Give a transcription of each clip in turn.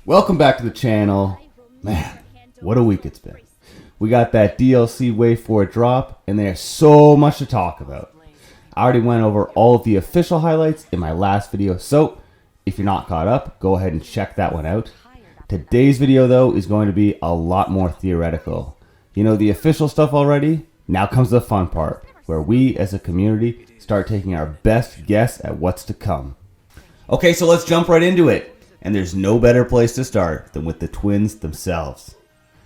Welcome back to the channel. Man, what a week it's been. We got that DLC wait for it drop, and there's so much to talk about. I already went over all of the official highlights in my last video, so if you're not caught up, go ahead and check that one out. Today's video, though, is going to be a lot more theoretical. You know the official stuff already? Now comes the fun part, where we as a community start taking our best guess at what's to come. Okay, so let's jump right into it. And there's no better place to start than with the twins themselves.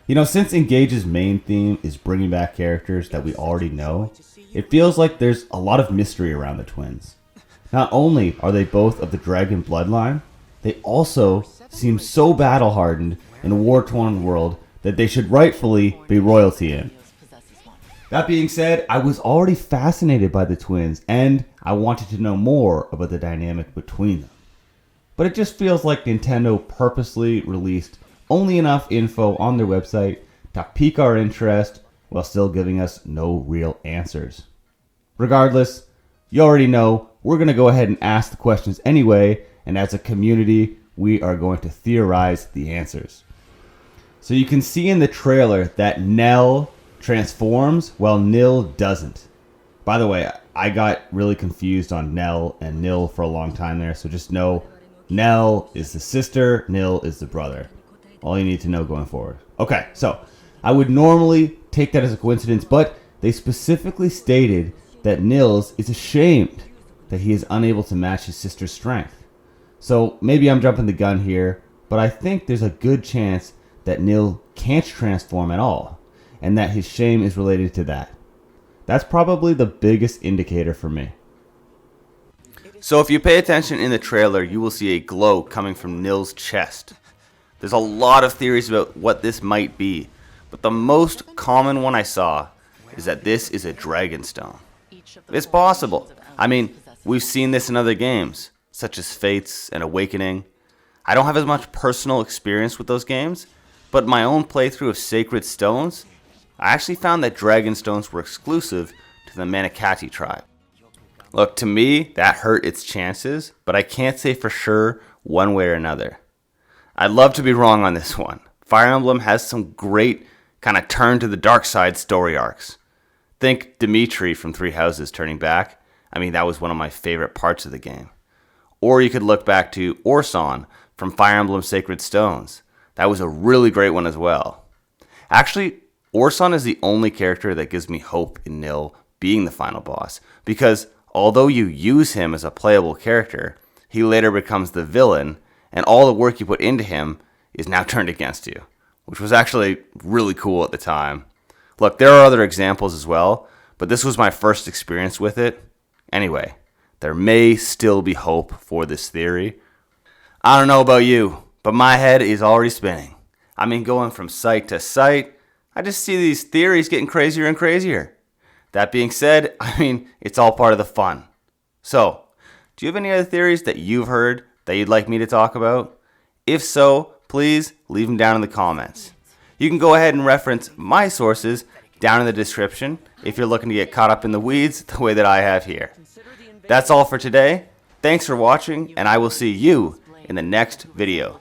You know, since Engage's main theme is bringing back characters that we already know, it feels like there's a lot of mystery around the twins. Not only are they both of the dragon bloodline, they also seem so battle-hardened in a war-torn world that they should rightfully be royalty in. That being said, I was already fascinated by the twins, and I wanted to know more about the dynamic between them. But it just feels like Nintendo purposely released only enough info on their website to pique our interest while still giving us no real answers. Regardless, you already know we're going to go ahead and ask the questions anyway, and as a community, we are going to theorize the answers. So you can see in the trailer that Nel transforms while Nil doesn't. By the way, I got really confused on Nel and Nil for a long time there, so just know Nel is the sister, Nil is the brother. All you need to know going forward. Okay, so I would normally take that as a coincidence, but they specifically stated that Nils is ashamed that he is unable to match his sister's strength. So maybe I'm jumping the gun here, but I think there's a good chance that Nil can't transform at all, and that his shame is related to that. That's probably the biggest indicator for me. So if you pay attention in the trailer, you will see a glow coming from Nil's chest. There's a lot of theories about what this might be, but the most common one I saw is that this is a dragon stone. It's possible. I mean, we've seen this in other games, such as Fates and Awakening. I don't have as much personal experience with those games, but my own playthrough of Sacred Stones, I actually found that dragon stones were exclusive to the Manakati tribe. Look, to me, that hurt its chances, but I can't say for sure one way or another. I'd love to be wrong on this one. Fire Emblem has some great kind of turn to the dark side story arcs. Think Dimitri from Three Houses turning back. I mean, that was one of my favorite parts of the game. Or you could look back to Orson from Fire Emblem Sacred Stones. That was a really great one as well. Actually, Orson is the only character that gives me hope in Nil being the final boss, because although you use him as a playable character, he later becomes the villain, and all the work you put into him is now turned against you, which was actually really cool at the time. Look, there are other examples as well, but this was my first experience with it. Anyway, there may still be hope for this theory. I don't know about you, but my head is already spinning. I mean, going from site to site, I just see these theories getting crazier and crazier. That being said, I mean, it's all part of the fun. So, do you have any other theories that you've heard that you'd like me to talk about? If so, please leave them down in the comments. You can go ahead and reference my sources down in the description if you're looking to get caught up in the weeds the way that I have here. That's all for today. Thanks for watching, and I will see you in the next video.